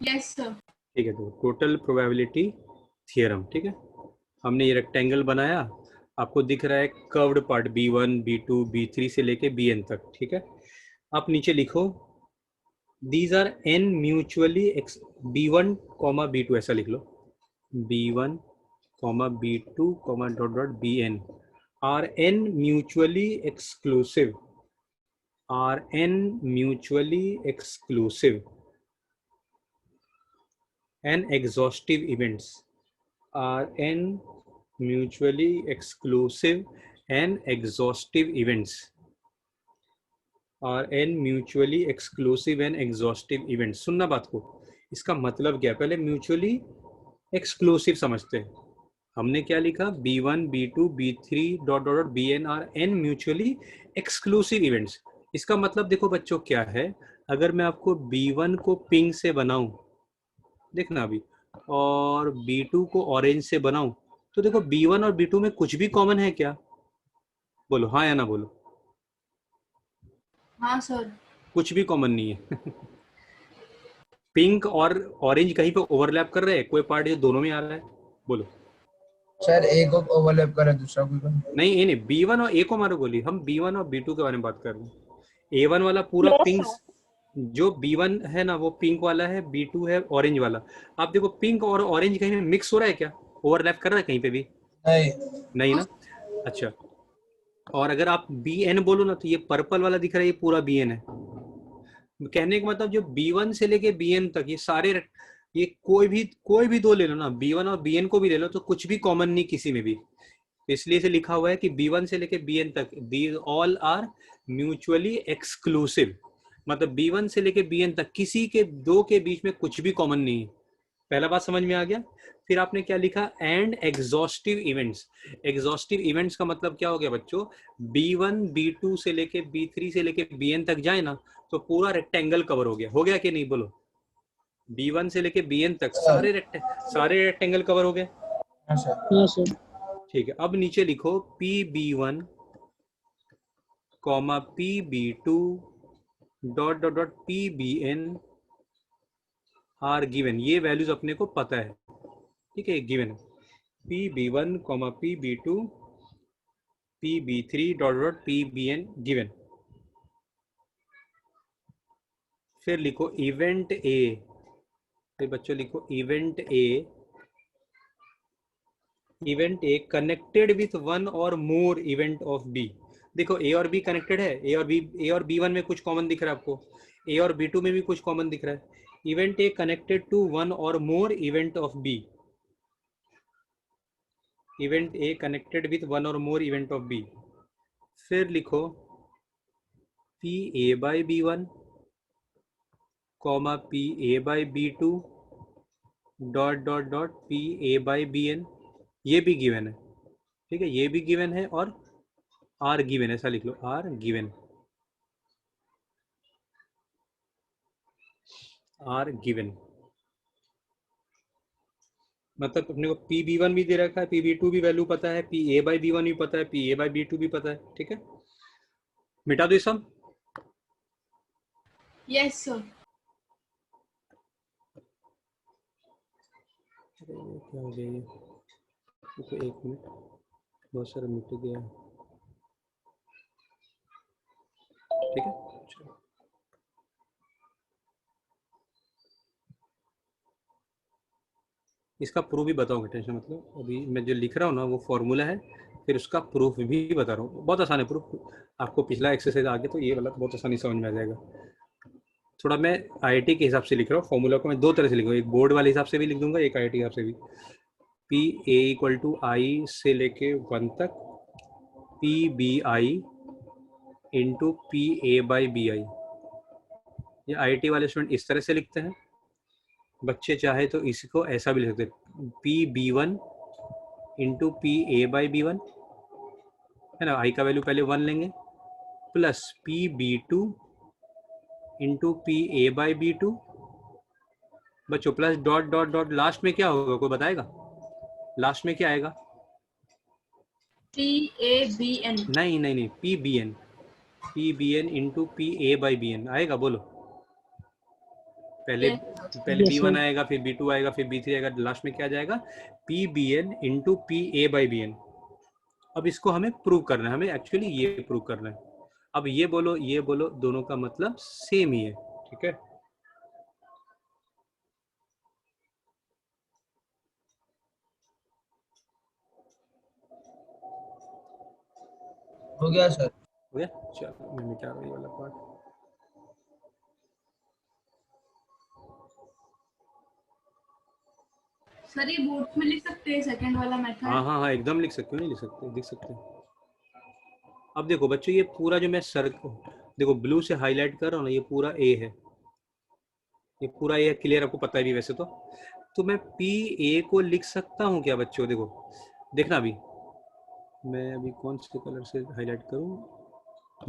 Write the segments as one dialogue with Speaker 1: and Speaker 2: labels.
Speaker 1: Yes sir.
Speaker 2: ठीक है, तो टोटल प्रोबेबिलिटी थियरम। ठीक है, हमने ये रेक्टेंगल बनाया, आपको दिख रहा है curved part B1 B2 B3 से लेके Bn तक। ठीक है, आप नीचे लिखो these are n mutually B1 B2, ऐसा लिख लो B1 B2 dot dot Bn are n mutually exclusive, are n mutually exclusive and exhaustive events, are n mutually exclusive and exhaustive events, are n mutually exclusive and exhaustive events। सुनना बात को, इसका मतलब क्या है? पहले म्यूचुअली एक्सक्लूसिव समझते हैं। हमने क्या लिखा? B1 B2 B3 dot dot dot Bn are n mutually exclusive events. इसका मतलब देखो बच्चों क्या है, अगर मैं आपको B1 को पिंक से बनाऊं, देखना अभी, और B2 को ऑरेंज से बनाऊं, तो देखो B1 और B2 में कुछ भी कॉमन है क्या? बोलो हाँ या ना बोलो।
Speaker 1: हाँ सर।
Speaker 2: कुछ भी कॉमन नहीं है। पिंक और ऑरेंज कहीं पे ओवरलैप कर रहे हैं? कोई पार्ट जो दोनों में आ रहा है? बोलो।
Speaker 3: सर एक ओवरलैप कर रहा है, दूसरा कोई नहीं।
Speaker 2: नहीं ये नहीं, B1 और A को मारो गोली, हम B1 और B2 के बारे में बात कर रहे हैं। A1 वाला पूरा पिंक, जो B1 है ना वो पिंक वाला है, B2 है ऑरेंज वाला। आप देखो पिंक और ऑरेंज कहीं में मिक्स हो रहा है क्या? ओवरलैप कर रहा है कहीं पे भी?
Speaker 3: नहीं।
Speaker 2: नहीं ना। अच्छा, और अगर आप Bn बोलो ना, तो ये पर्पल वाला दिख रहा है, ये पूरा Bn है। कहने का मतलब जो B1 से लेके Bn तक ये सारे, ये कोई भी दो ले लो ना, B1 और Bn को भी ले लो, तो कुछ भी कॉमन नहीं किसी में भी। इसलिए से लिखा हुआ है कि B1 से लेके Bn तक these all are mutually exclusive. मतलब B1 से लेके Bn तक किसी के दो के बीच में कुछ भी कॉमन नहीं है। पहला बात समझ में आ गया? फिर आपने क्या लिखा? And exhaustive events. Exhaustive events का मतलब क्या हो गया बच्चों? B1 B2 से लेके B3 से लेके Bn तक जाए ना, तो पूरा रेक्टेंगल कवर हो गया कि नहीं? बोलो। B1 से लेके Bn तक
Speaker 3: सर।
Speaker 2: सारे रेक्टेंगल कवर हो गए।
Speaker 3: हाँ सर।
Speaker 2: ठीक है, अब नीचे लिखो PB1 PB2 dot dot dot PBn are given. ये वैल्यूज अपने को पता है, ठीक है, गिवन है। PB1 PB2 PB3 dot dot PBn given. फिर लिखो इवेंट ए, फिर बच्चों लिखो event A connected with one or more event of B. देखो ए और बी कनेक्टेड है, ए और B1 में कुछ कॉमन दिख रहा है आपको, ए और B2 में भी कुछ कॉमन दिख रहा है। Event A connected to one or more event of B, event A connected with one or more event of B. फिर लिखो PA by B1 PA by B2 dot dot dot PA by BN, ये भी given है। ठीक है, ये भी given है, और आर गिवन, ऐसा लिख लो, आर गिवन, आर गिवन। मतलब अपने को PB1 भी दे रखा है, PB2 भी वैल्यू पता है, PA बाई B1 भी पता है, PA बाई B2 भी पता है। ठीक है, मिटा दो ये सब।
Speaker 1: Yes sir.
Speaker 2: क्या हो गया ये? तो एक मिनट, बहुत सारा मिट गया। ठीक है, चलो। इसका प्रूफ भी बताऊंगा, टेंशन मतलब। अभी मैं जो लिख रहा हूँ ना वो फॉर्मूला है, फिर उसका प्रूफ भी बता रहा हूँ। बहुत आसान है प्रूफ, आपको पिछला एक्सरसाइज आगे तो ये वाला बहुत आसानी समझ में आ जाएगा। थोड़ा मैं IIT के हिसाब से लिख रहा हूँ, फॉर्मूला को मैं दो तरह से लिखूंगा, एक बोर्ड वाले हिसाब से भी लिख दूंगा, एक IIT के हिसाब से भी। PA इक्वल टू I से लेके 1 तक PBI into PA by BI। ये IIT वाले स्टूडेंट इस तरह से लिखते हैं, बच्चे चाहे तो इसको ऐसा भी लिख सकते हैं, PB1 into PA by B1, है ना, I का वैल्यू पहले 1 लेंगे, plus PB2 into PA by B2 बच्चों, plus dot dot dot, last में क्या होगा कोई बताएगा? लास्ट में क्या आएगा?
Speaker 1: PABN।
Speaker 2: नहीं नहीं नहीं, PBN into PA by BN आएगा, बोलो। पहले
Speaker 1: Yes,
Speaker 2: पहले
Speaker 4: Yes,
Speaker 2: B1
Speaker 4: sir.
Speaker 2: आएगा, फिर B2 आएगा, फिर B3 आएगा, लास्ट में क्या जाएगा PBN इंटू PA/BN। अब इसको हमें प्रूव करना है, हमें एक्चुअली ये प्रूव करना है। अब ये बोलो दोनों का मतलब सेम ही है, ठीक है।
Speaker 3: हो गया सर।
Speaker 2: हो गया, चलो मैं मिटा रहा हूँ ये वाला पार्ट।
Speaker 1: सर ये बोर्ड में लिख सकते हैं सेकंड वाला मेथड?
Speaker 2: हाँ एकदम लिख सकते हो, नहीं लिख सकते, लिख सकते हैं। अब देखो बच्चों, ये पूरा जो मैं देखो ब्लू से हाईलाइट कर रहा हूँ ना, ये पूरा ए है, ये पूरा ए है, क्लियर, आपको पता है भी वैसे तो मैं पी ए को लिख सकता हूँ क्या बच्चों? देखो देखना, अभी मैं अभी कौन से कलर से हाईलाइट करूँ,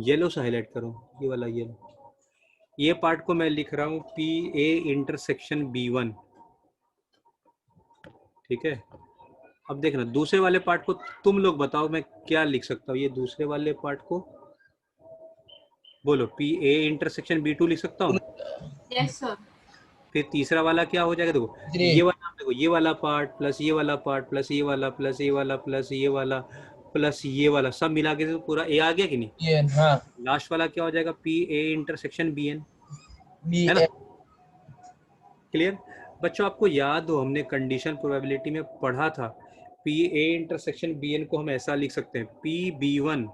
Speaker 2: येलो से हाईलाइट करूँ, ये वाला येलो। ये पार्ट को मैं लिख रहा हूँ पी ए इंटरसेक्शन B1, ठीक है। अब देखना दूसरे वाले पार्ट को तुम लोग बताओ मैं क्या लिख सकता हूँ। ये दूसरे वाले पार्ट को बोलो, पी ए इंटरसेक्शन B2 लिख सकता हूँ।
Speaker 1: Yes sir.
Speaker 2: फिर तीसरा वाला क्या हो जाएगा, देखो ये वाला, देखो ये वाला पार्ट प्लस ये वाला पार्ट प्लस ये वाला प्लस ये वाला प्लस ये वाला प्लस ये वाला, सब मिला के तो पूरा ए आ गया कि नहीं?
Speaker 3: ये हाँ,
Speaker 2: लास्ट वाला क्या हो जाएगा, P A intersection BN,
Speaker 3: B
Speaker 2: है ना? क्लियर बच्चों, आपको याद हो हमने कंडीशन प्रोबेबिलिटी में पढ़ा था, पी ए इंटरसेक्शन BN को हम ऐसा लिख सकते हैं PB1,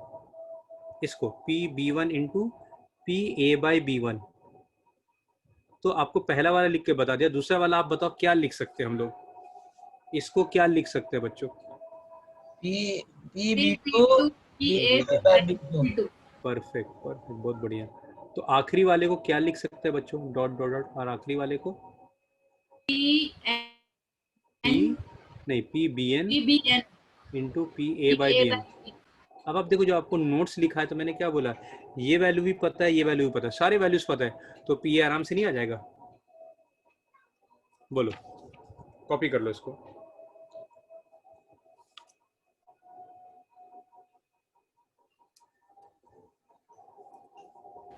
Speaker 2: इसको PB1 इंटू PA/B1। तो आपको पहला वाला लिख के बता दिया, दूसरा वाला आप बताओ क्या लिख सकते हैं हम लोग, इसको क्या लिख सकते हैं बच्चों?
Speaker 3: PB2
Speaker 1: P2
Speaker 2: परफेक्ट, बहुत बढ़िया। तो आखिरी वाले को क्या लिख सकते हैं बच्चों, डॉट डॉट डॉट, और आखिरी वाले को PBN इंटू PA/BN। अब आप देखो, जो आपको नोट्स लिखा है, तो मैंने क्या बोला, ये वैल्यू भी पता है, ये वैल्यू भी पता है, सारे वैल्यूज पता है, तो PA आराम से नहीं आ जाएगा? बोलो, कॉपी कर लो इसको।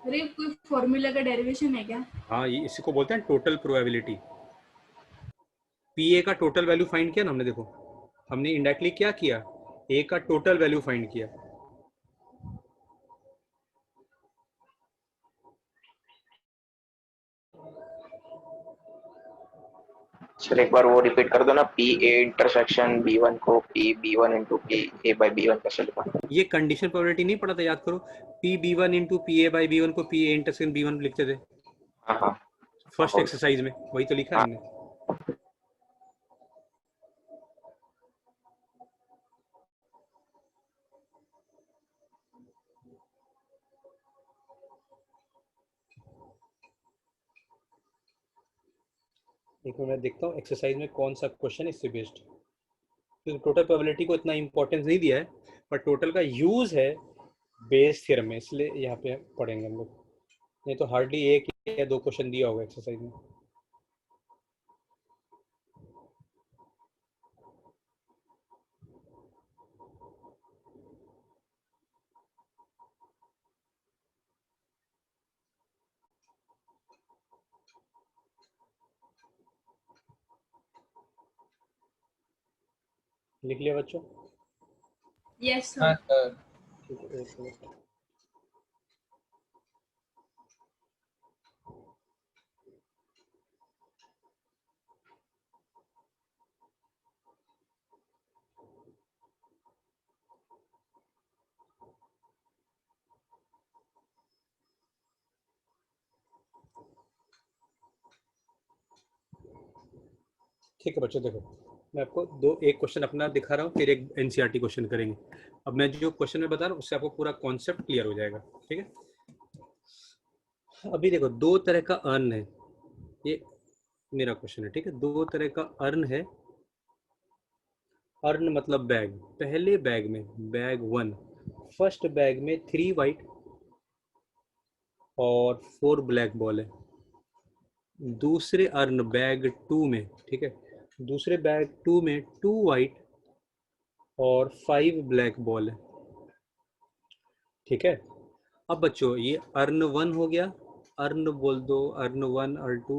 Speaker 1: अरे कोई फॉर्मूला का डेरिवेशन है क्या?
Speaker 2: हाँ, ये इसी को बोलते हैं टोटल प्रोबेबिलिटी। PA का टोटल वैल्यू फाइंड किया ना हमने, देखो हमने इंडायरेक्टली क्या किया, A का टोटल वैल्यू फाइंड किया।
Speaker 5: सर एक बार वो रिपीट कर दो ना, पी ए इंटरसेक्शन B1 को PB1 इंटू PA/B1 कैसे लिखा?
Speaker 2: ये कंडीशन प्रोबेबिलिटी नहीं पढ़ा था, याद करो, PB1 इंटू PA/B1 को PA इंटरसेक्शन B1 लिखते थे
Speaker 5: हाँ
Speaker 2: फर्स्ट एक्सरसाइज में, वही तो लिखा है हमने। एक मिनट मैं देखता हूँ एक्सरसाइज में कौन सा क्वेश्चन इससे बेस्ड, क्योंकि टोटल प्रोबेबिलिटी को इतना इंपॉर्टेंस नहीं दिया है, पर टोटल का यूज है बेस थ्योरम में, इसलिए यहाँ पे पढ़ेंगे हम लोग, नहीं तो हार्डली एक या दो क्वेश्चन दिया होगा एक्सरसाइज में। लिख लिया बच्चों?
Speaker 1: यस
Speaker 3: हाँ
Speaker 1: सर।
Speaker 3: सर।
Speaker 2: ठीक है, एक मिनट। ठीक है बच्चों, देखो मैं आपको एक क्वेश्चन अपना दिखा रहा हूँ, फिर एक NCERT क्वेश्चन करेंगे। अब मैं जो क्वेश्चन में बता रहा हूँ उससे आपको पूरा कॉन्सेप्ट क्लियर हो जाएगा, ठीक है। अभी देखो दो तरह का अर्न है, ये मेरा क्वेश्चन है, ठीक है। दो तरह का अर्न है, अर्न मतलब बैग। पहले बैग में, बैग 1, फर्स्ट बैग में 3 वाइट और 4 ब्लैक बॉल है। दूसरे अर्न बैग 2 में, ठीक है, दूसरे बैग 2 में 2 वाइट और 5 ब्लैक बॉल है, ठीक है। अब बच्चों ये अर्न 1 हो गया अर्न बोल दो, अर्न 1 अर्न 2,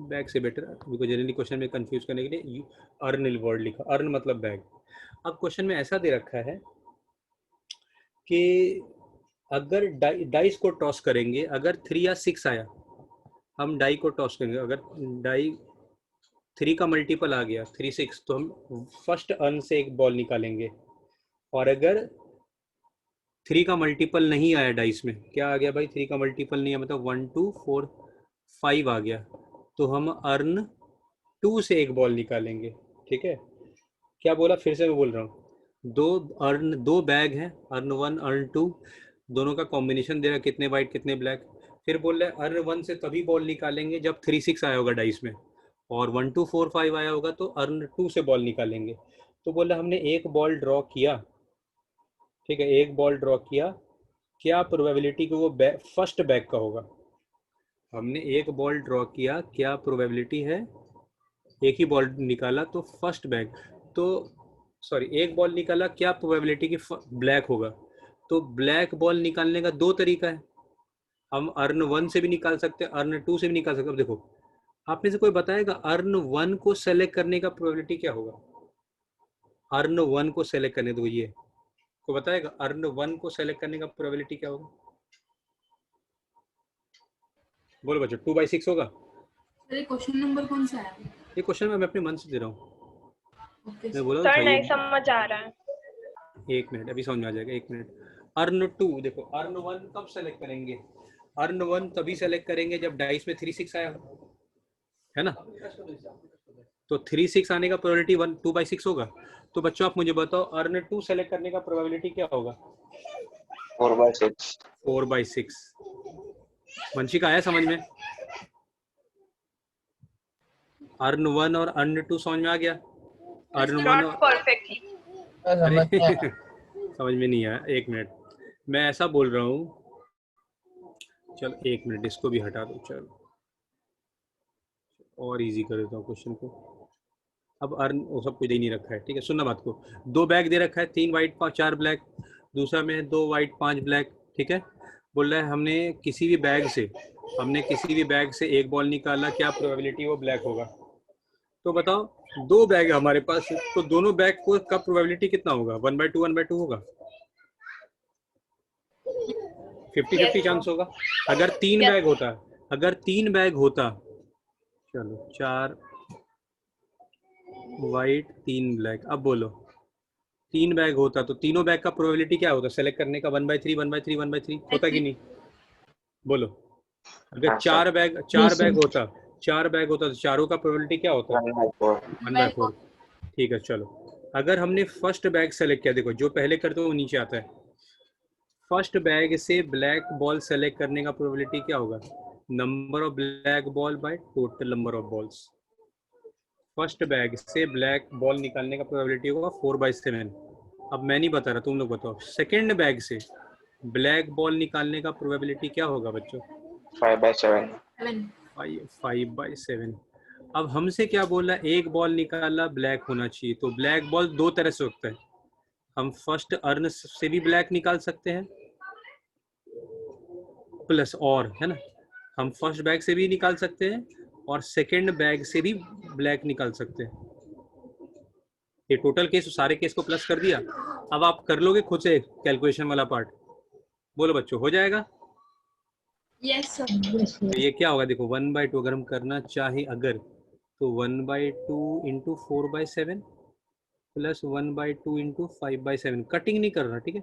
Speaker 2: बैग से बेटर, बिकॉज जनरली क्वेश्चन में कंफ्यूज करने के लिए अर्न वर्ड लिखा, अर्न मतलब बैग। अब क्वेश्चन में ऐसा दे रखा है कि अगर डाइस को टॉस करेंगे, अगर 3 या 6 आया, हम डाई को टॉस करेंगे, अगर डाई 3 का मल्टीपल आ गया 3 6, तो हम फर्स्ट अर्न से एक बॉल निकालेंगे। और अगर 3 का मल्टीपल नहीं आया डाइस में, क्या आ गया भाई, 3 का मल्टीपल नहीं है, मतलब 1 2 4 5 आ गया, तो हम अर्न 2 से एक बॉल निकालेंगे। ठीक है, क्या बोला, फिर से मैं बोल रहा हूँ, दो बैग हैं, अर्न 1 अर्न 2, दोनों का कॉम्बिनेशन दे रहा है, कितने वाइट कितने ब्लैक। फिर बोल रहे अर्न 1 से तभी बॉल निकालेंगे जब 3 6 आया होगा डाइस में, और 1 2 4 5 आया होगा तो अर्न 2 से बॉल निकालेंगे। तो बोल रहा हमने एक बॉल ड्रॉ किया, ठीक है, एक बॉल ड्रॉ किया, क्या प्रोबेबिलिटी कि वो फर्स्ट बैग का होगा। हमने एक बॉल ड्रॉ किया, क्या प्रोबेबिलिटी है, एक ही बॉल निकाला तो फर्स्ट बैग, तो सॉरी एक बॉल निकाला, क्या प्रोबेबिलिटी कि ब्लैक होगा। तो ब्लैक बॉल निकालने का 2 तरीका है, हम अर्न 1 से भी निकाल सकते हैं, अर्न 2 से भी निकाल सकते हैं। अब देखो, आप में से कोई बताएगा अर्न 1 को सेलेक्ट करने का प्रोबेबिलिटी क्या होगा, अर्न 1 को सेलेक्ट करने दो, ये को बताएगा अर्न 1 को सेलेक्ट करने का प्रोबेबिलिटी क्या होगा, बोलो बच्चों। 2/6 होगा।
Speaker 1: सर क्वेश्चन नंबर कौन सा है?
Speaker 2: ये क्वेश्चन मैं अपने मन से दे रहा हूँ,
Speaker 1: ओके
Speaker 2: मैं बोला
Speaker 4: सर
Speaker 2: था
Speaker 4: नहीं
Speaker 2: ये।
Speaker 4: समझ आ रहा है।
Speaker 2: 1 मिनट, अभी समझ में आ जाएगा, 1 मिनट। अर्न 2 देखो, अर्न 1 कब सेलेक्ट करेंगे, अर्न 1 तभी सेलेक्ट करेंगे जब डाइस में 3 6 आया हो, है ना। तो 3 6 आने का प्रोबेबिलिटी 2/6 होगा। तो बच्चों आप मुझे बताओ अर्न 2 सेलेक्ट करने का प्रोबेबिलिटी क्या होगा,
Speaker 5: 4/6।
Speaker 2: 4/6। वंशिका आया समझ में, अर्न 1 और अर्न 2 समझ में आ गया, अर्न 1
Speaker 4: नॉट
Speaker 2: और
Speaker 4: परफेक्टली।
Speaker 2: अरे
Speaker 3: समझ में आया।
Speaker 2: समझ में नहीं आया, 1 मिनट, मैं ऐसा बोल रहा हूँ, चल 1 मिनट इसको भी हटा दो, चलो और इजी कर देता हूँ क्वेश्चन को। अब अर्न वो सब कुछ दे नहीं रखा है, ठीक है, सुनना बात को। 2 बैग दे रखा है, 3 वाइट 4 ब्लैक, दूसरा में 2 वाइट 5 ब्लैक, ठीक है। बोल रहा है हमने किसी भी बैग से एक बॉल निकाला, क्या प्रोबेबिलिटी वो ब्लैक होगा। तो बताओ 2 बैग है हमारे पास, तो दोनों बैग को का प्रोबेबिलिटी कितना होगा, 1/2 होगा, 50-50 चांस होगा। अगर 3
Speaker 4: Yes.
Speaker 2: बैग होता, चलो 4 वाइट 3 ब्लैक, अब बोलो 3 बैग होता तो तीनों बैग का प्रोबेबिलिटी क्या होता सेलेक्ट करने का, 1/3 1/3 1/3 होता कि नहीं, बोलो। अगर
Speaker 5: हाँ,
Speaker 2: 4 बैग होता, 4 बैग होता तो चारों का प्रोबेबिलिटी क्या होता,
Speaker 5: 1/4।
Speaker 2: 1/4। ठीक है चलो, अगर हमने फर्स्ट बैग सेलेक्ट किया, देखो जो पहले करते हो वो नीचे आता है, फर्स्ट बैग से ब्लैक बॉल सेलेक्ट करने का प्रोबेबिलिटी क्या होगा, number of black ball by total number of balls. First bag से ब्लैक बॉल निकालने का प्रोबेबिलिटी होगा 4/7। अब मैं नहीं बता रहा, तुम लोग बताओ, सेकेंड बैग से ब्लैक बॉल निकालने का प्रोबेबिलिटी क्या होगा बच्चों,
Speaker 5: 5/7।
Speaker 2: 5/7। अब हमसे क्या बोला, एक बॉल निकाला ब्लैक होना चाहिए, तो ब्लैक बॉल 2 तरह से होता है, हम फर्स्ट अर्न से भी ब्लैक निकाल सकते हैं, प्लस और है ना, हम फर्स्ट बैग से भी निकाल सकते हैं और सेकेंड बैग से भी ब्लैक निकाल सकते हैं। ये टोटल केस, सारे केस को प्लस कर दिया। अब आप कर लोगे खुद से कैलकुलेशन वाला पार्ट, बोलो बच्चों हो जाएगा।
Speaker 1: Yes sir.
Speaker 2: तो ये क्या होगा, देखो 1/2 अगर हम करना चाहे अगर, तो 1/2 इंटू 4/7 प्लस 1/2 इंटू 5/7, कटिंग नहीं कर रहा, ठीक है।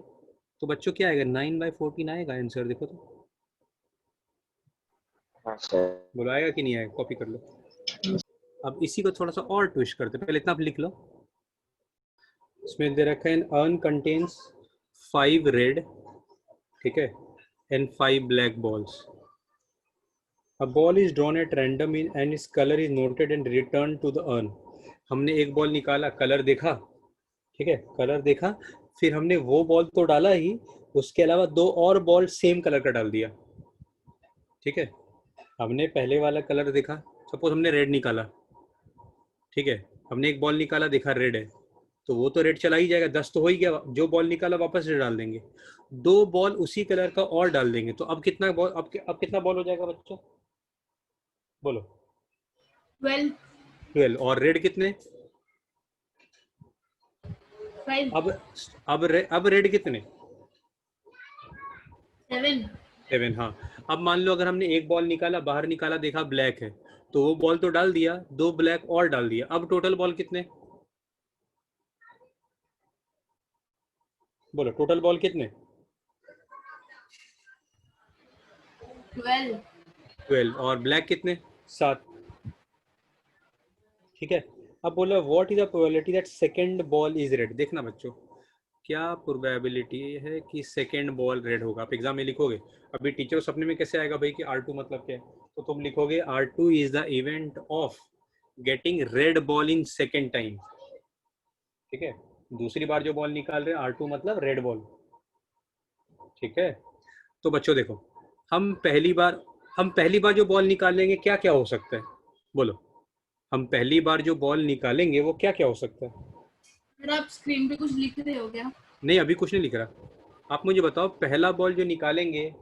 Speaker 2: तो बच्चों क्या आएगा, 9/14 आएगा आंसर, देखो तो
Speaker 5: हाँ सर।
Speaker 2: बोलो आएगा कि नहीं आएगा, कॉपी कर लो। अब इसी को थोड़ा सा और ट्विस्ट करते, पहले इतना आप लिख लो, इसमें दे रखा है अर्न कंटेन्स 5 रेड, ठीक है, and 5 black balls. A ball is drawn at random and its color is noted and returned to the urn. हमने एक बॉल निकाला, कलर देखा, ठीक है, कलर देखा, फिर हमने वो बॉल तो डाला ही, उसके अलावा 2 और बॉल सेम कलर का डाल दिया, ठीक है। हमने पहले वाला कलर देखा, सपोज हमने रेड निकाला, ठीक है, हमने एक बॉल निकाला, देखा रेड है, तो वो तो रेड चला ही जाएगा, 10 तो हो ही गया, जो बॉल निकाला वापस से डाल देंगे, 2 बॉल उसी कलर का और डाल देंगे, तो अब कितना बॉल, अब कितना बॉल हो जाएगा बच्चों, बोलो?
Speaker 1: 12,
Speaker 2: 12। और रेड कितने?
Speaker 1: 5,
Speaker 2: अब रेड कितने?
Speaker 1: 7,
Speaker 2: 7। हाँ, अब मान लो अगर हमने एक बॉल निकाला, बाहर निकाला, देखा ब्लैक है, तो वो बॉल तो डाल दिया, 2 ब्लैक और डाल दिया, अब टोटल बॉल कितने, बोलो टोटल बॉल कितने?
Speaker 1: 12,
Speaker 2: 12। और ब्लैक कितने? 7। ठीक है। अब बोलो what is the probability that second ball is red. देखना बच्चों, क्या प्रोबेबिलिटी है कि सेकंड बॉल रेड होगा। आप एग्जाम में लिखोगे, अभी टीचर सपने में कैसे आएगा भाई कि R2 मतलब क्या है, तो तुम लिखोगे R2 is the event of getting red ball in second time. ठीक है, दूसरी बार जो बॉल निकाल रहे हैं, R2 मतलब रेड बॉल। ठीक है, तो बच्चों देखो, हम पहली बार जो बॉल निकालेंगे क्या क्या हो सकता है, बोलो? हम पहली बार जो बॉल निकालेंगे वो क्या क्या हो सकता है?
Speaker 1: सर आप स्क्रीन पे कुछ लिख रहे हो क्या?
Speaker 2: नहीं, अभी कुछ नहीं लिख रहा, आप मुझे बताओ पहला बॉल जो निकालेंगे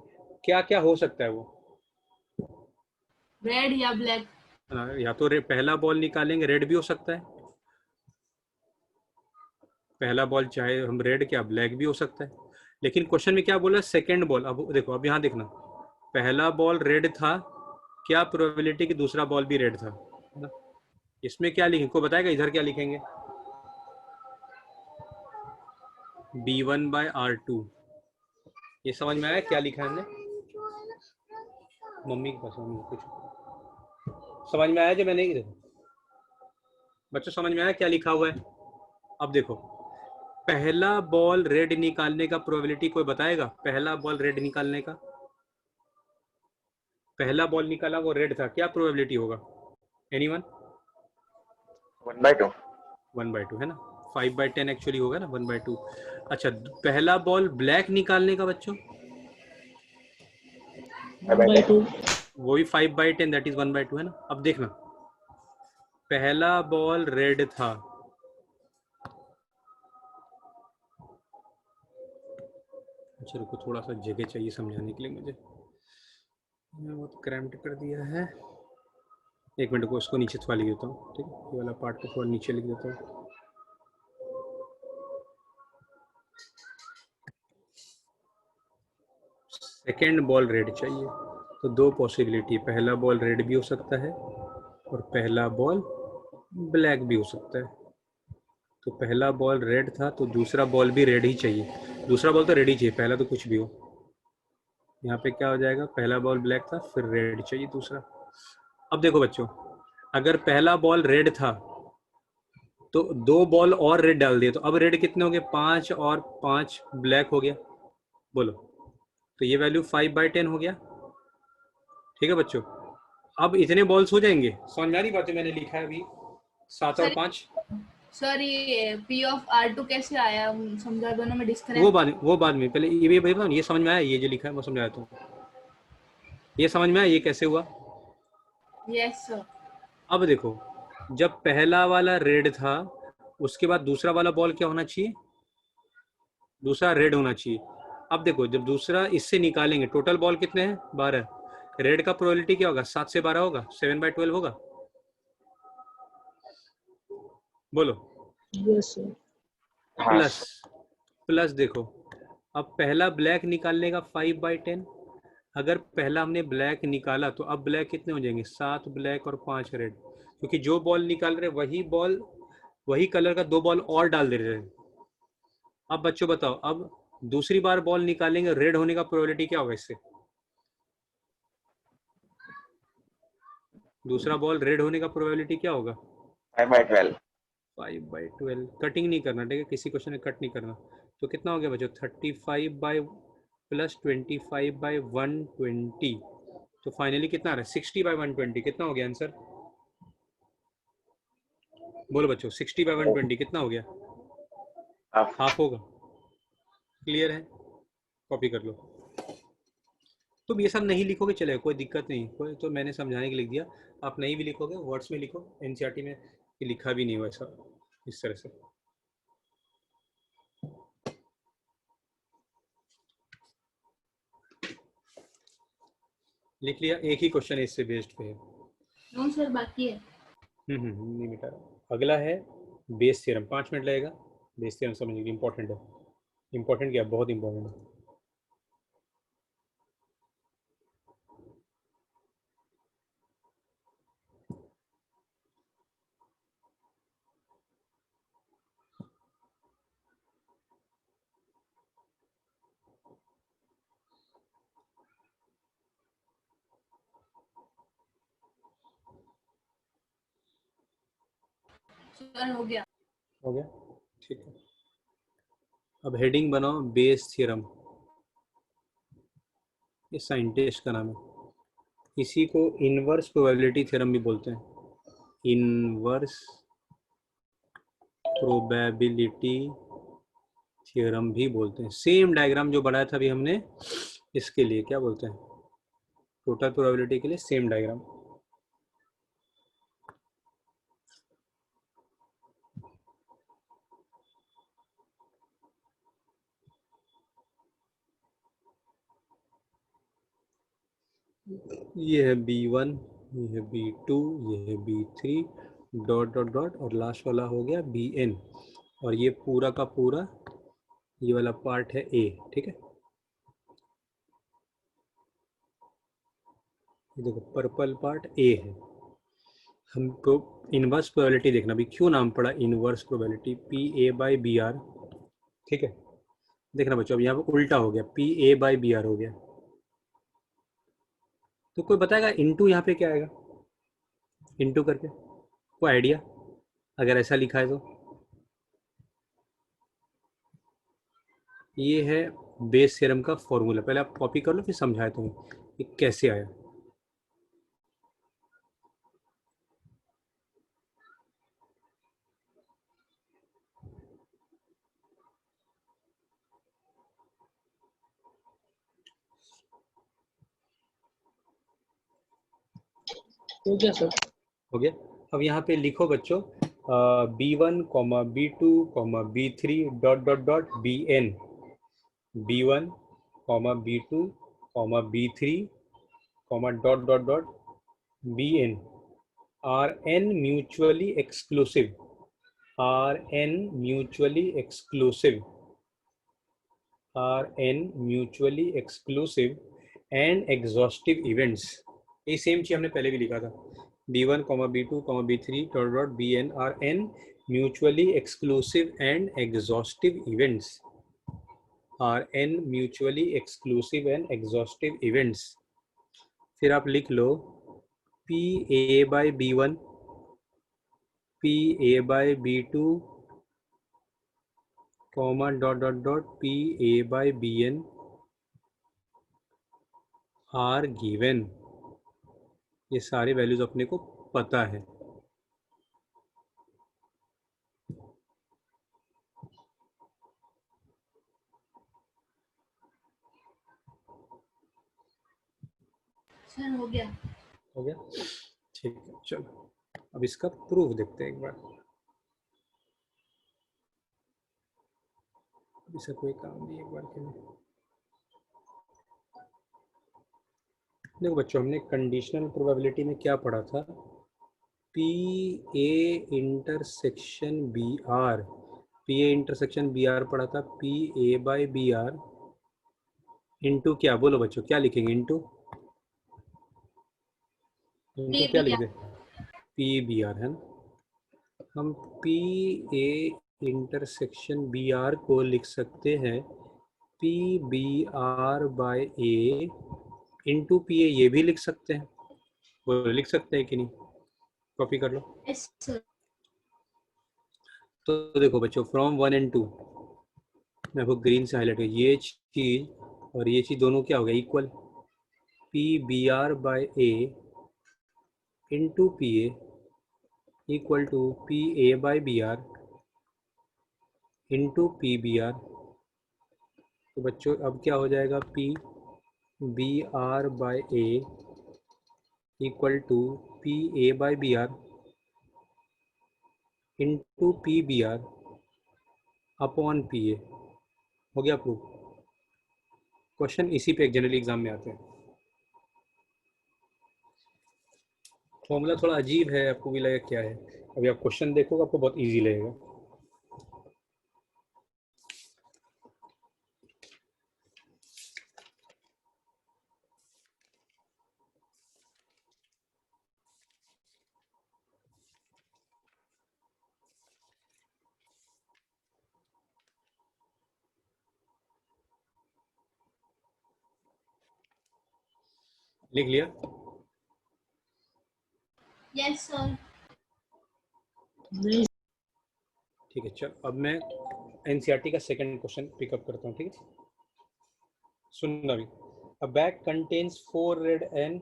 Speaker 2: क्या क्या हो सकता है वो?
Speaker 1: रेड या ब्लैक?
Speaker 2: या तो पहला बॉल निकालेंगे रेड भी हो सकता है, पहला बॉल चाहे हम रेड क्या ब्लैक भी हो सकता है, लेकिन क्वेश्चन में क्या बोला, सेकंड बॉल। अब देखो, अब यहाँ देखना, पहला बॉल रेड था, क्या प्रोबेबिलिटी कि दूसरा बॉल भी रेड था, है ना? इसमें क्या लिखेंगे, को बताएगा इधर क्या लिखेंगे? B1/R2। ये समझ में आया क्या लिखा है हमने? मम्मी के पास, मम्मी कुछ समझ में आया जो मैंने, देखो बच्चों समझ में आया क्या लिखा हुआ है? अब देखो, पहला बॉल रेड निकालने का प्रोबेबिलिटी कोई बताएगा? पहला बॉल रेड निकालने का, पहला बॉल निकाला वो रेड था, क्या प्रोबेबिलिटी होगा? एनीवन?
Speaker 5: 1/2।
Speaker 2: 1/2 है ना, 5/10 एक्चुअली होगा ना, 1/2। अच्छा, पहला बॉल ब्लैक निकालने का बच्चों,
Speaker 5: 5/2।
Speaker 2: वो भी 5/10, दैट इज 1/2 है ना। अब देखना, पहला बॉल रेड था, अच्छा रुको, थोड़ा सा जगह चाहिए समझाने के लिए मुझे, मैं बहुत क्रैम्प्ड कर दिया है। एक मिनट को इसको नीचे थोड़ा लिख देता हूँ, ठीक है, ये वाला पार्ट को थोड़ा नीचे लिख देता हूँ। सेकेंड बॉल रेड चाहिए, तो 2 पॉसिबिलिटी, पहला बॉल रेड भी हो सकता है और पहला बॉल ब्लैक भी हो सकता है। तो पहला बॉल रेड था, तो दूसरा बॉल भी रेड ही चाहिए, दूसरा बॉल तो रेड ही चाहिए, पहला तो कुछ भी हो। यहाँ पे क्या हो जाएगा, पहला बॉल ब्लैक था, फिर रेड चाहिए दूसरा। अब देखो बच्चों, अगर पहला बॉल रेड था तो 2 बॉल और रेड डाल दिए, तो अब रेड कितने हो गए, 5 और 5 ब्लैक हो गया, बोलो? तो ये वैल्यू 5/10 हो गया। ठीक है बच्चों, अब इतने बॉल्स हो जाएंगे, समझ में आ रही बात है? मैंने लिखा है अभी 7 और 5।
Speaker 1: सर ये P of R2 कैसे आया, समझा, दोनों में
Speaker 2: वो
Speaker 1: डिस्कनेक्ट।
Speaker 2: बाद में पहले ये बताओ, ये समझ में आया, ये जो लिखा है वो समझाया तो, ये समझ में आया ये कैसे हुआ?
Speaker 1: Yes sir.
Speaker 2: अब देखो, जब पहला वाला रेड था, उसके बाद दूसरा वाला बॉल क्या होना चाहिए, दूसरा रेड होना चाहिए। अब देखो, जब दूसरा इससे निकालेंगे, टोटल बॉल कितने हैं, 12, रेड का प्रोबेबिलिटी क्या होगा, 7 से 12 होगा, 7/12 होगा, बोलो?
Speaker 3: Yes sir.
Speaker 5: हाँ
Speaker 2: प्लस प्लस देखो, अब पहला ब्लैक निकालने का 5/10, अगर पहला हमने ब्लैक निकाला तो अब ब्लैक कितने हो जाएंगे, 7 ब्लैक और 5 रेड, क्योंकि जो बॉल निकाल रहे वही बॉल, वही कलर का 2 बॉल और डाल दे रहे हैं। अब बच्चों बताओ, अब दूसरी बार बॉल निकालेंगे, रेड होने का प्रोबेबिलिटी क्या होगा इससे, दूसरा बॉल रेड होने का प्रोबेबिलिटी क्या होगा?
Speaker 5: 5/12।
Speaker 2: 5/12, कटिंग नहीं करना, ठीक है, किसी क्वेश्चन में कट नहीं करना। तो कितना हो गया बच्चों, 35 बाई प्लस 25/120, तो फाइनली कितना आ रहा है, 60/120, कितना हो गया आंसर, बोलो बच्चों? 60/120 कितना हो गया, हाफ होगा। क्लियर है, कॉपी कर लो। तुम ये सब नहीं लिखोगे चलेगा, कोई दिक्कत नहीं, कोई तो मैंने समझाने के लिए लिख दिया, आप नहीं भी लिखोगे वर्ड्स में लिखो, एनसीईआरटी में लिखा भी नहीं हुआ ऐसा इस तरह से। लिख लिया, एक ही क्वेश्चन इससे बेस्ड पे है।
Speaker 1: नो सर बाकी है।
Speaker 2: नहीं मिटा रहा। अगला है बेस थ्योरम, 5 मिनट लगेगा। बेस थ्योरम समझने के लिए इंपॉर्टेंट है। इंपॉर्टेंट क्या, बहुत इंपॉर्टेंट है।
Speaker 1: सर हो गया।
Speaker 2: हो गया, ठीक है। अब हेडिंग बनाओ बेस थ्योरम। ये साइंटिस्ट का नाम है। इसी को इनवर्स प्रोबेबिलिटी थ्योरम भी बोलते हैं। इनवर्स प्रोबेबिलिटी थ्योरम भी बोलते हैं। सेम डायग्राम जो बनाया था अभी हमने, इसके लिए क्या बोलते हैं, टोटल प्रोबेबिलिटी के लिए सेम डायग्राम। ये है B1, ये है B2, ये है B3, डॉट डॉट डॉट, और लास्ट वाला हो गया Bn, और ये पूरा का पूरा ये वाला पार्ट है A, ठीक है। ये देखो पर्पल पार्ट A है। हमको इनवर्स प्रोबेबिलिटी देखना भी, क्यों नाम पड़ा इनवर्स प्रोबेबिलिटी, PA/BR, ठीक है। देखना बच्चों, अब यहाँ पे उल्टा हो गया, PA/BR हो गया। तो कोई बताएगा इनटू यहाँ पे क्या आएगा, इनटू करके कोई आइडिया, अगर ऐसा लिखा है तो। ये है बेस थ्योरम का फॉर्मूला, पहले आप कॉपी कर लो फिर समझाए तुम्हें ये कैसे आया।
Speaker 4: हो गया सर।
Speaker 2: हो गया। अब यहाँ पे लिखो बच्चों B1, B2, B3, dot dot dot Bn, B1, B2, B3, dot dot dot Bn are n mutually exclusive, are n mutually exclusive, are n mutually exclusive and exhaustive events. ये सेम चीज हमने पहले भी लिखा था, B1, B2, B3, dot dot Bn are n mutually exclusive and exhaustive events, are n mutually exclusive and exhaustive events. फिर आप लिख लो PA/B1, PA/B2, dot dot dot PA/BN are given. ये सारे वैल्यूज अपने को पता है।
Speaker 1: सर हो गया।
Speaker 2: हो गया, ठीक है। चलो अब इसका प्रूफ देखते हैं एक बार। इसका कोई काम नहीं एक बार के लिए। देखो बच्चों, हमने कंडीशनल प्रोबेबिलिटी में क्या पढ़ा था, PA intersection BR, PA intersection BR पढ़ा था, PA/BR इंटू क्या, बोलो बच्चों क्या लिखेंगे, इंटू क्या लिख दे, PBR है ना। हम PA इंटरसेक्शन BR को लिख सकते हैं PBR/A इंटू PA, ये भी लिख सकते हैं, वो लिख सकते हैं कि नहीं, कॉपी कर लो।
Speaker 1: Yes sir.
Speaker 2: तो देखो बच्चों, फ्रॉम 1 and 2, मैं आपको ग्रीन से हाईलाइट कर, ये चीज और ये चीज दोनों क्या हो गया, equal, PBR/A into PA equal to PA/BR into PBR। तो बच्चों अब क्या हो जाएगा, PBR/A equal to PA/BR into PBR upon PA। हो गया प्रूफ। क्वेश्चन इसी पे जनरली एग्जाम में आते हैं। फॉर्मूला थोड़ा अजीब है, आपको भी लगेगा क्या है। अभी आप क्वेश्चन देखोगे आपको बहुत इजी लगेगा। लिख लिया?
Speaker 1: Yes sir.
Speaker 4: नहीं
Speaker 2: ठीक है, चल अब मैं एनसीईआरटी का सेकंड क्वेश्चन पिकअप करता हूँ। ठीक है, सुनना भी। अ बैग कंटेन्स 4 रेड एंड,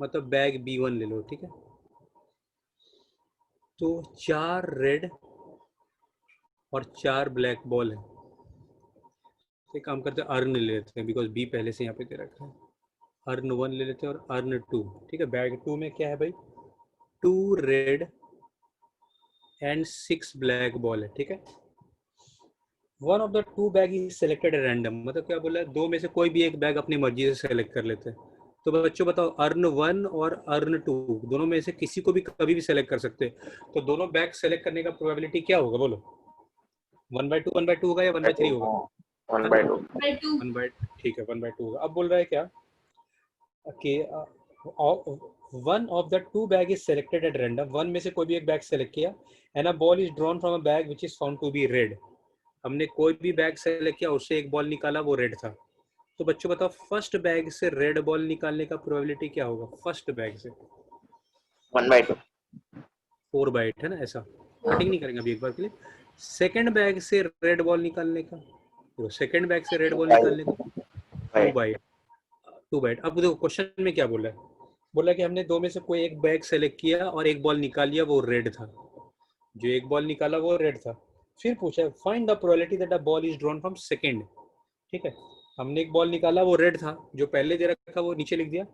Speaker 2: मतलब बैग B1 ले लो। ठीक है, तो 4 रेड और 4 ब्लैक बॉल है। एक काम करते हैं, अर्न ले लेते हैं, बिकॉज बी पहले से यहाँ पे दे रखा है। अर्न 1 ले लेते हैं और अर्न 2। ठीक है, बैग 2 में क्या है भाई, 2 रेड एंड 6 ब्लैक बॉल है। ठीक है, one of the 2 bag is selected random, मतलब क्या बोला है, 2 में से कोई भी एक बैग अपनी मर्जी से सेलेक्ट कर लेते हैं। तो बच्चों बताओ, अर्न 1 और अर्न 2 दोनों में से किसी को भी कभी भी सेलेक्ट कर सकते हैं, तो दोनों बैग सेलेक्ट करने का प्रोबेबिलिटी क्या होगा बोलो? 1/2 होगा या 1/3 होगा?
Speaker 5: 1/2
Speaker 1: बाय 2।
Speaker 2: 1/, ठीक है 1/2 होगा। अब बोल रहा है क्या कि one of the 2 bag is selected at random, one में से कोई भी एक बैग सेलेक्ट किया, and a ball is drawn from a bag which is found to be red. हमने कोई भी बैग सेलेक्ट किया, उससे एक बॉल निकाला, वो रेड था। तो बच्चों बताओ, फर्स्ट बैग से रेड बॉल निकालने का प्रोबेबिलिटी क्या होगा? फर्स्ट बैग से
Speaker 5: 1/2
Speaker 2: 4/8 है ना, ऐसा कटिंग नहीं करेंगे अभी एक बार के लिए। सेकंड बैग से रेड बॉल निकालने का, देखो सेकंड बैग से रेड बॉल निकालने का 2/8। 2/8। अब देखो क्वेश्चन में क्या बोला है, बोला कि हमने 2 में से कोई एक बैग सेलेक्ट किया और एक बॉल निकाल लिया, वो रेड था। जो एक बॉल निकाला वो रेड था। फिर पूछा है find the probability that a ball is drawn from second. ठीक है, हमने एक बॉल निकाला, वो रेड था, जो पहले दे रखा वो नीचे लिख दिया।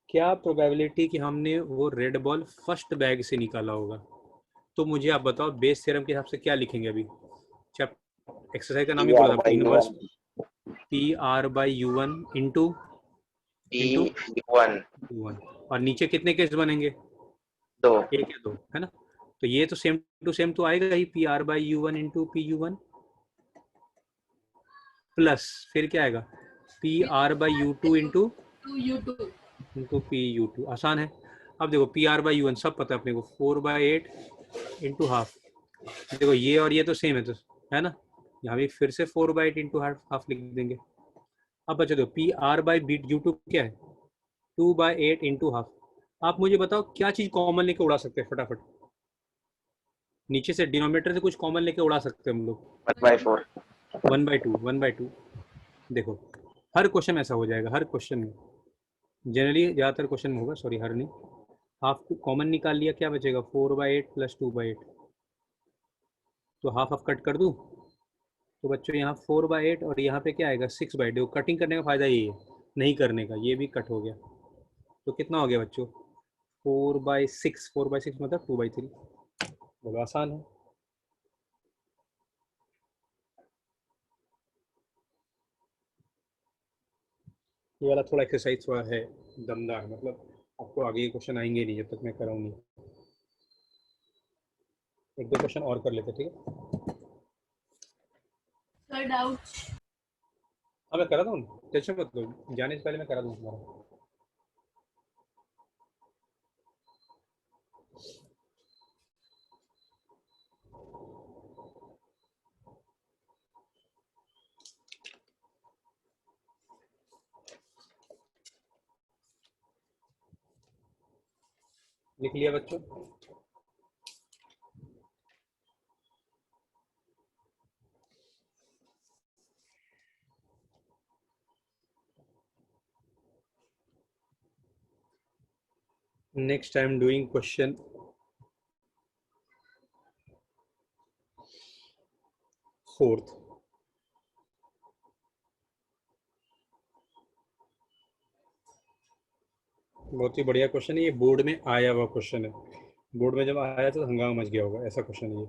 Speaker 2: क्या प्रोबेबिलिटी कि हमने वो रेड बॉल फर्स्ट बैग से निकाला होगा? तो मुझे आप बताओ, बेस थ्योरम के हिसाब से क्या लिखेंगे? अभी एक्सरसाइज का नाम ही बोला था, इनवर्स PR/U1 इंटू
Speaker 5: P1
Speaker 2: और नीचे कितने केस बनेंगे?
Speaker 5: 2
Speaker 2: एक या 2, है ना। तो ये तो सेम टू सेम तो आएगा ही, PR/U1 इंटू PU1 प्लस फिर क्या आएगा, PR/U2 इंटू PU2। आसान है। अब देखो PR/U1 सब पता है अपने को, 4/8 इंटू हाफ। देखो ये और ये तो सेम है, तो है ना, यहाँ भी फिर से 4/8 इंटू हाफ लिख देंगे। अब बच्चों देखो PR/U2 क्या है, 2/8 इंटू हाफ। आप मुझे बताओ क्या चीज कॉमन लेके उड़ा सकते हैं फटाफट? नीचे से डिनोमिनेटर से कुछ कॉमन लेके उड़ा सकते हैं हम लोग।
Speaker 5: 1/4
Speaker 2: 1/2। देखो हर क्वेश्चन ऐसा हो जाएगा, हर क्वेश्चन में जनरली ज़्यादातर क्वेश्चन में होगा, सॉरी हर नहीं। हाफ कॉमन निकाल लिया, क्या बचेगा, 4/8 प्लस 2/8। तो हाफ कट कर दूँ तो बच्चों यहाँ 4/8 और यहाँ पे क्या आएगा 6/8। देखो कटिंग करने का फ़ायदा ये है, नहीं करने का, ये भी कट हो गया। तो कितना हो गया बच्चों, 4/6। 4/6 मतलब 2/3। बोलो आसान है। ये वाला थोड़ा एक्सरसाइज थोड़ा है दमदार, मतलब आपको आगे क्वेश्चन आएंगे नहीं जब तक मैं कराऊँ नहीं। एक दो क्वेश्चन और कर लेते, ठीक है।
Speaker 1: Sir doubt.
Speaker 2: हाँ मैं करा दूँ, टेंशन मत लो, जाने से पहले मैं करा दूँ तुम्हारा। लिख लिया बच्चों? Next I am doing question 4th। बहुत ही बढ़िया क्वेश्चन है ये, बोर्ड में आया हुआ क्वेश्चन है। बोर्ड में जब आया तो हंगामा मच गया होगा, ऐसा क्वेश्चन है ये।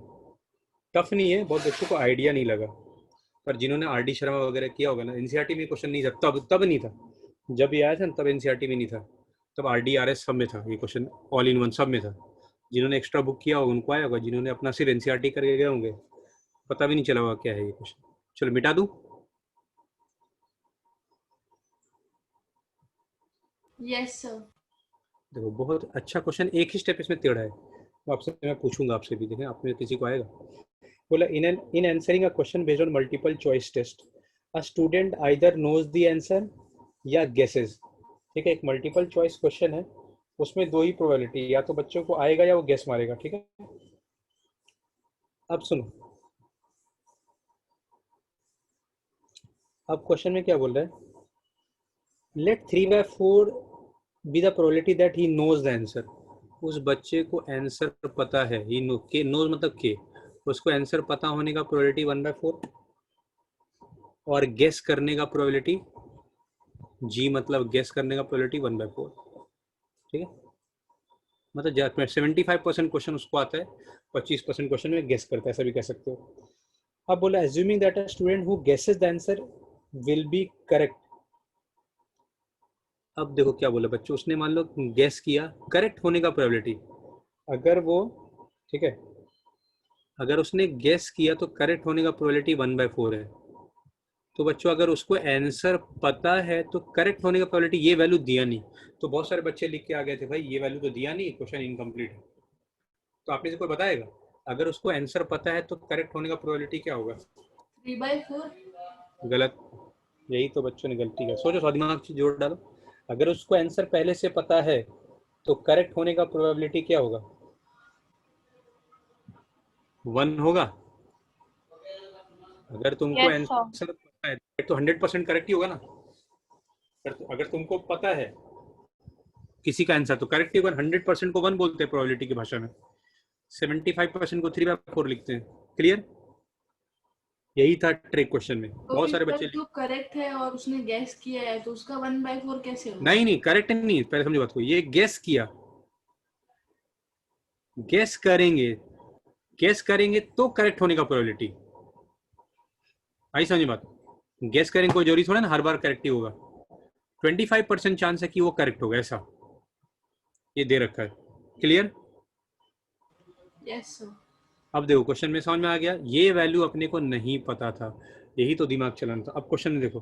Speaker 2: टफ नहीं है, बहुत बच्चों को आइडिया नहीं लगा, पर जिन्होंने RD शर्मा वगैरह किया होगा ना, एनसीईआरटी में क्वेश्चन नहीं था, तब नहीं था, जब ये आया था ना तब एनसीईआरटी में नहीं था। तब RDRS सब में था ये क्वेश्चन, ऑल इन वन सब में था। जिन्होंने एक्स्ट्रा बुक किया होगा उनको आया होगा, जिन्होंने अपना सिर्फ NCERT करके गए होंगे पता भी नहीं चला होगा क्या है ये क्वेश्चन। चलो मिटा दूं?
Speaker 1: Yes sir.
Speaker 2: देखो बहुत अच्छा क्वेश्चन, एक ही स्टेप इसमें टेढ़ा है। तो आपसे मैं पूछूंगा, आपसे भी देखें आप में किसी को आएगा। बोला in answering a question based on multiple choice test a student either knows the answer या गेसेस। ठीक है, एक मल्टीपल चॉइस क्वेश्चन है, उसमें दो ही प्रोबेबिलिटी, या तो बच्चों को आएगा या वो गेस मारेगा। ठीक है, अब सुनो, अब क्वेश्चन में क्या बोल रहा है, let 3/4 be the probability that he knows the answer. उस बच्चे को आंसर पता है, ही नो के, नोज मतलब के, उसको आंसर पता होने का प्रोबेबिलिटी 1/4 और गेस करने का प्रोबेबिलिटी जी, मतलब गेस करने का प्रोबेबिलिटी 1/4। ठीक है, मतलब 75% क्वेश्चन उसको आता है, 25% क्वेश्चन में गेस करता है, ऐसा भी कह सकते हो। अब बोला assuming that a student who guesses the answer will be correct. अब देखो क्या बोला बच्चों, उसने मान लो गेस किया, करेक्ट होने का प्रोबेबिलिटी, अगर वो, ठीक है, अगर उसने गेस किया तो करेक्ट होने का प्रोबेबिलिटी 1/4 है। तो बच्चों अगर उसको आंसर पता है तो करेक्ट होने का प्रोबेबिलिटी, ये वैल्यू दिया नहीं, तो बहुत सारे बच्चे लिख के आ गए थे भाई ये वैल्यू तो दिया नहीं, क्वेश्चन इनकम्प्लीट है। तो आपने से कोई बताएगा, अगर उसको आंसर पता है तो करेक्ट होने का प्रोबेबिलिटी क्या होगा?
Speaker 1: 3/4।
Speaker 2: गलत, यही तो बच्चों ने गलती कर, सोचो, दिमाग से जोड़ डालो। अगर उसको आंसर पहले से पता है तो करेक्ट होने का प्रोबेबिलिटी क्या होगा? 1 होगा। अगर तुमको
Speaker 1: यस सर।
Speaker 2: आंसर पता है तो 100% करेक्ट ही होगा ना। अगर तुमको पता है किसी का आंसर तो करेक्ट ही होगा। 100% को 1 बोलते हैं प्रोबेबिलिटी की भाषा में, 75% को 3/4 लिखते हैं। क्लियर? यही था ट्रिक क्वेश्चन में,
Speaker 1: तो
Speaker 2: बहुत
Speaker 1: फिर
Speaker 2: सारे
Speaker 1: सर
Speaker 2: बच्चे
Speaker 1: जो करेक्ट है और उसने गैस किया है तो उसका 1/4 कैसे होगा?
Speaker 2: नहीं नहीं, करेक्ट नहीं, पहले समझो बात को, ये गेस किया, गेस करेंगे, गेस करेंगे तो करेक्ट होने का प्रोबेबिलिटी आई, समझ बात। गेस करेंगे कोई जरूरी थोड़ा ना हर बार करेक्ट ही होगा, 25% चांस है कि वो करेक्ट होगा, ऐसा ये दे रखा है। क्लियर?
Speaker 1: Yes sir.
Speaker 2: अब देखो क्वेश्चन में समझ में आ गया, ये वैल्यू अपने को नहीं पता था, यही तो दिमाग चलाना था। अब क्वेश्चन में देखो,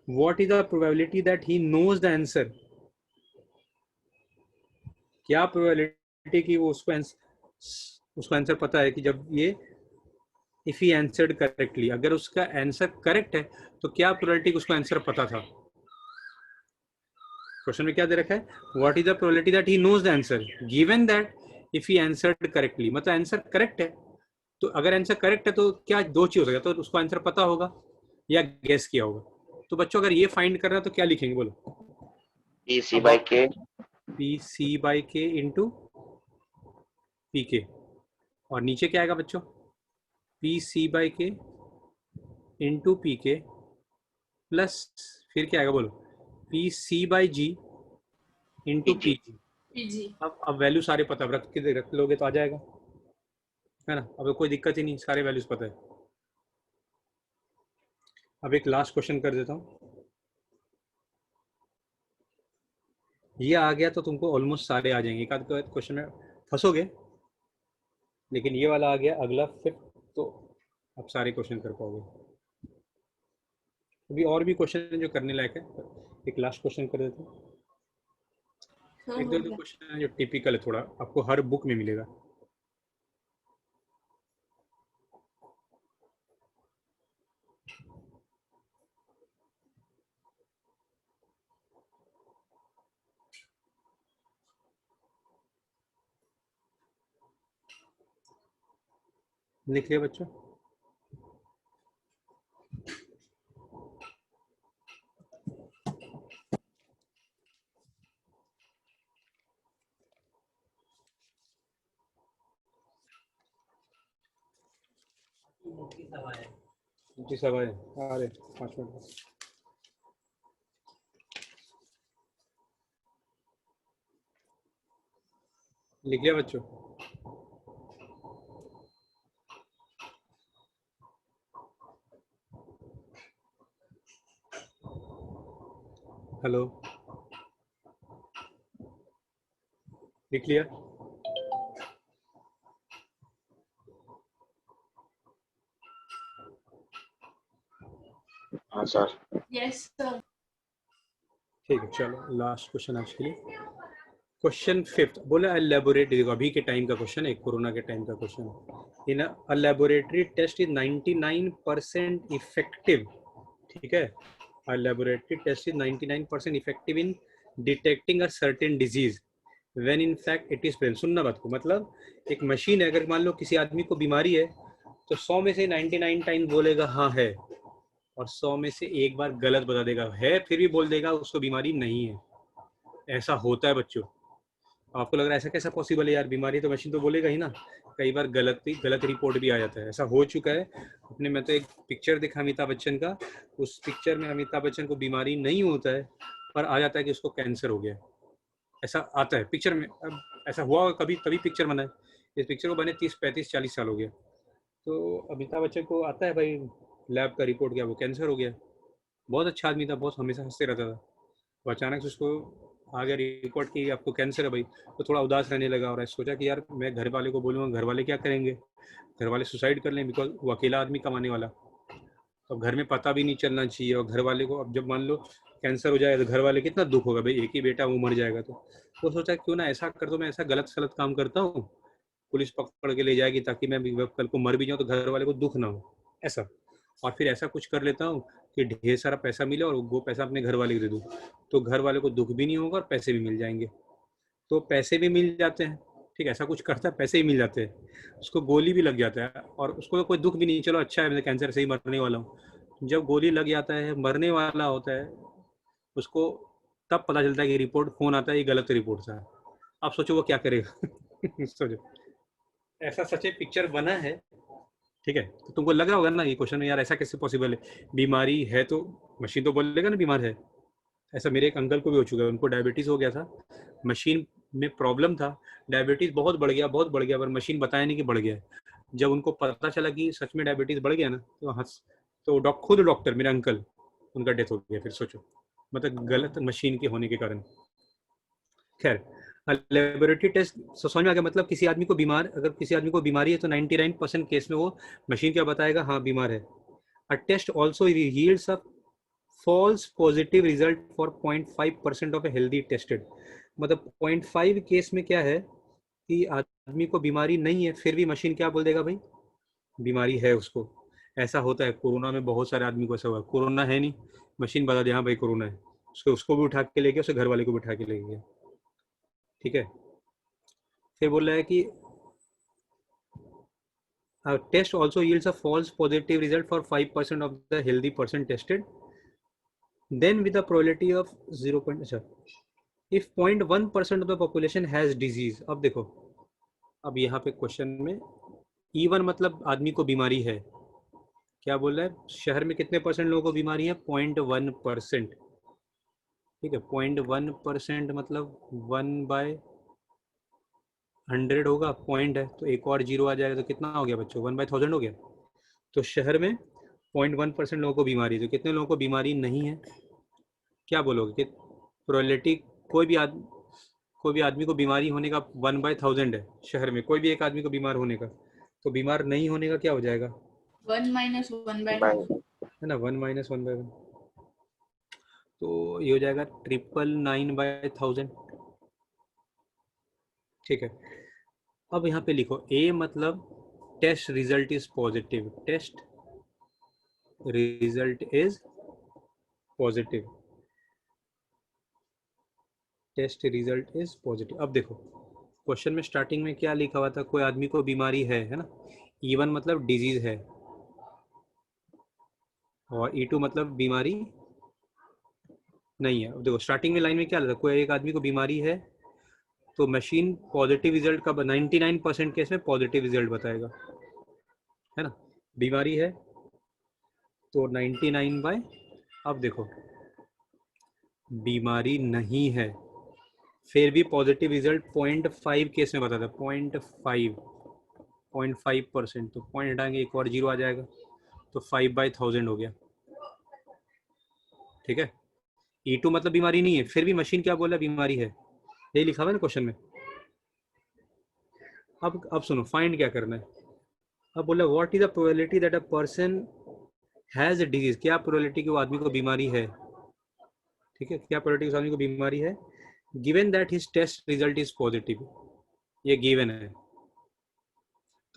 Speaker 2: what is the probability that he knows the answer. क्या प्रोबेबिलिटी कि वो उसको आंसर पता है, कि जब ये इफ ही आंसर्ड करेक्टली, अगर उसका आंसर करेक्ट है तो क्या प्रोबेबिलिटी उसको आंसर पता था। क्वेश्चन में क्या दे रखा है, what is the probability that he knows the answer given that if he answered correctly, मतलब आंसर करेक्ट है। तो अगर आंसर करेक्ट है तो क्या दो चीज हो सकता है, तो उसको आंसर पता होगा या गेस किया होगा। तो बच्चों अगर ये फाइंड करना है तो क्या लिखेंगे बोलो?
Speaker 5: पी सी बाई के,
Speaker 2: PC/K इंटू PK, और नीचे क्या आएगा बच्चों? PC/K इंटू PK प्लस, फिर क्या आएगा बोलो? PC/G into
Speaker 5: PG.
Speaker 2: PG।
Speaker 1: PG.
Speaker 2: अब वैल्यू सारे पता, रख लोगे तो आ जाएगा, है ना। अब कोई दिक्कत ही नहीं, सारे वैल्यूज पता है। अब एक लास्ट क्वेश्चन कर देता हूँ, ये आ गया तो तुमको ऑलमोस्ट सारे आ जाएंगे, एक आध क्वेश्चन में फंसोगे, लेकिन ये वाला आ गया अगला, फिर तो आप सारे क्वेश्चन कर पाओगे। अभी और भी क्वेश्चन जो करने लायक है, एक लास्ट क्वेश्चन कर देते हैं।
Speaker 1: सर
Speaker 2: एक
Speaker 1: हो
Speaker 2: दो
Speaker 1: गया।
Speaker 2: क्वेश्चन है जो टिपिकल है, थोड़ा आपको हर बुक में मिलेगा। लिख लिया बच्चों? जी सब है, आ रहे 5 मिनट। लिख लिया बच्चों? हेलो? लिख लिया?
Speaker 5: हाँ सर।
Speaker 1: Yes sir.
Speaker 2: ठीक है, चलो लास्ट क्वेश्चन आज के लिए। क्वेश्चन 5 बोला एलैबोरेट, देखो अभी के टाइम का क्वेश्चन है, कोरोना के टाइम का क्वेश्चन है। In a laboratory test is 99% effective, ठीक है, a laboratory test is 99% effective in detecting a certain disease when in fact it is present. सुनना बात को, मतलब एक मशीन है, अगर मान लो किसी आदमी को बीमारी है तो 100 में से 99 टाइम बोलेगा हाँ है, और 100 में से एक बार गलत बता देगा है, फिर भी बोल देगा उसको बीमारी नहीं है। ऐसा होता है बच्चों। आपको लग रहा है ऐसा कैसा पॉसिबल है यार, बीमारी तो मशीन तो बोलेगा ही ना। कई बार गलत रिपोर्ट भी आ जाता है, ऐसा हो चुका है अपने। मैं तो एक पिक्चर देखा अमिताभ बच्चन का, उस पिक्चर में अमिताभ बच्चन को बीमारी नहीं होता है, पर आ जाता है कि उसको कैंसर हो गया। ऐसा आता है पिक्चर में। अब ऐसा हुआ कभी, तभी पिक्चर बना है। इस पिक्चर को बने 30-35-40 साल हो गया। तो अमिताभ बच्चन को आता है भाई लैब का रिपोर्ट, क्या वो कैंसर हो गया। बहुत अच्छा आदमी था, बहुत हमेशा हंसते रहता था। तो अचानक से उसको आ गया रिपोर्ट कि आपको कैंसर है भाई, तो थोड़ा उदास रहने लगा और सोचा कि यार मैं घर वाले को बोलूँगा, घर वाले क्या करेंगे, घर वाले सुसाइड कर लें, बिकॉज वो अकेला आदमी कमाने वाला। तो घर में पता भी नहीं चलना चाहिए, और घर वाले को अब जब मान लो कैंसर हो जाए तो घर वाले कितना दुख होगा भाई, एक ही बेटा वो मर जाएगा। तो सोचा क्यों ना ऐसा कर दो, मैं ऐसा गलत सलत काम करता हूँ, पुलिस पकड़ के ले जाएगी, ताकि मैं कल को मर भी जाऊँ तो घर वाले को दुख ना हो ऐसा। और फिर ऐसा कुछ कर लेता हूँ कि ढेर सारा पैसा मिले और वो पैसा अपने घर वाले को दे दूँ, तो घर वाले को दुख भी नहीं होगा और पैसे भी मिल जाएंगे। तो पैसे भी मिल जाते हैं, ठीक है, ऐसा कुछ करता है पैसे ही मिल जाते हैं, उसको गोली भी लग जाता है और उसको तो कोई दुख भी नहीं, चलो अच्छा है मैं कैंसर से ही मरने वाला हूँ। जब गोली लग जाता है, मरने वाला होता है, उसको तब पता चलता है कि रिपोर्ट, फोन आता है ये गलत रिपोर्ट था। आप सोचो वो क्या करेगा। सोचो, ऐसा सच में पिक्चर बना है, ठीक है। तो तुमको लग रहा होगा ना ये क्वेश्चन, यार ऐसा कैसे पॉसिबल है, बीमारी है तो मशीन तो बोलेगा ना बीमार है। ऐसा मेरे एक अंकल को भी हो चुका है, उनको डायबिटीज़ हो गया था, मशीन में प्रॉब्लम था, डायबिटीज़ बहुत बढ़ गया, बहुत बढ़ गया, पर मशीन बताया नहीं कि बढ़ गया है। जब उनको पता चला कि सच में डायबिटीज़ बढ़ गया ना, तो हंस, तो खुद डॉक्टर, मेरे अंकल, उनका डेथ हो गया। फिर सोचो, मतलब गलत मशीन के होने के कारण। खैर, लेबोरेटरी टेस्ट समझ में आ गया, मतलब किसी आदमी को बीमार, अगर किसी आदमी को बीमारी है तो 99% केस में वो मशीन क्या बताएगा, हाँ बीमार है। A test also yields a false positive result for 0.5% of a healthy tested. मतलब 0.5 केस में क्या है कि आदमी को बीमारी नहीं है, फिर भी मशीन क्या बोल देगा भाई बीमारी है उसको। ऐसा होता है, कोरोना में बहुत सारे आदमी को ऐसा हुआ, कोरोना है नहीं, मशीन बता दे हाँ भाई कोरोना है, उसको भी उठा के ले गया, उसके घर वाले को भी उठा के ले गया, ठीक है। फिर बोल रहा है कि test also yields a false positive result for 5% of the healthy person tested, then with a probability of 0. अच्छा, if 0.1% of the population has disease। अब देखो, अब यहाँ पे क्वेश्चन में E1 मतलब आदमी को बीमारी है, क्या बोल रहा है, शहर में कितने परसेंट लोगों को बीमारी है, 0.1%, ठीक है। 0.1% मतलब 1/100 होगा, पॉइंट है तो एक और जीरो आ जाएगा, तो कितना हो गया बच्चों, 1/1000 हो गया। तो शहर में 0.1% लोगों को बीमारी, तो कितने लोगों को बीमारी नहीं है, क्या बोलोगे कि प्रोबेबिलिटी, कोई भी आदमी को बीमारी होने का 1/1000 है शहर में, कोई भी एक आदमी को बीमार होने का, तो बीमार नहीं होने का क्या हो जाएगा,
Speaker 1: 1 - 1/1000
Speaker 2: है ना, 1 - 1/1, तो ये हो जाएगा 999/1000, ठीक है। अब यहाँ पे लिखो ए मतलब test result is positive, test result is positive, test result is positive. अब देखो क्वेश्चन में स्टार्टिंग में क्या लिखा हुआ था, कोई आदमी को बीमारी है ना, E1 मतलब डिजीज है, और E2 मतलब बीमारी नहीं है। अब देखो स्टार्टिंग में लाइन में क्या लिखा, कोई एक आदमी को बीमारी है तो मशीन पॉजिटिव रिजल्ट का 99% केस में पॉजिटिव रिजल्ट बताएगा, है ना। बीमारी है तो 99 बाय, अब देखो बीमारी नहीं है फिर भी पॉजिटिव रिजल्ट 0.5 केस में बताता है, 0.5%, तो पॉइंट हटाएंगे एक और जीरो आ जाएगा, तो 5/1000 हो गया, ठीक है। E2 मतलब बीमारी नहीं है, फिर भी मशीन क्या बोला बीमारी है, यही लिखा हुआ है ना क्वेश्चन में। अब सुनो, फाइंड क्या करना है। अब बोला what is the probability that a person has a disease, क्या प्रोबेबिलिटी कि वो आदमी को बीमारी है, ठीक है, क्या प्रोबेबिलिटी उस आदमी को बीमारी है, given that his test result is positive, ये गिवन है।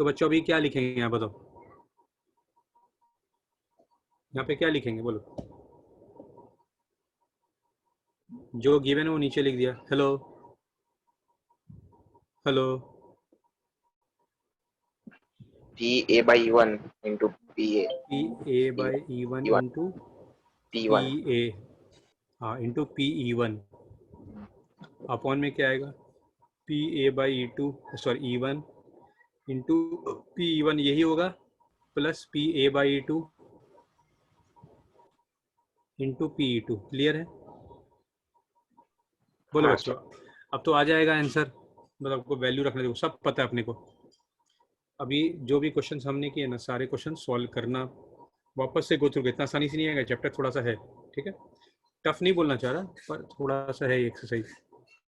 Speaker 2: तो बच्चों अभी क्या लिखेंगे यहाँ बताओ, यहाँ पे क्या लिखेंगे बोलो, जो गिवन है वो नीचे लिख दिया। Hello hello,
Speaker 5: PA by E1 into PA
Speaker 2: PA/E1 into
Speaker 5: P1
Speaker 2: PA, हाँ इंटू PE1 अपॉन में क्या आएगा, PA/E2 sorry E1 into PE1 यही होगा, plus PA/E2 into PE2। Clear है? बोलो
Speaker 5: हाँ
Speaker 2: बच्चों, अब तो आ जाएगा आंसर, मतलब आपको वैल्यू रखने देखो, सब पता है अपने को। अभी जो भी क्वेश्चन हमने किए ना, सारे क्वेश्चन सॉल्व करना, वापस से गो थ्रू, इतना आसानी से नहीं आएगा, चैप्टर थोड़ा सा है, ठीक है, टफ नहीं बोलना चाह रहा, पर थोड़ा सा है एक्सरसाइज।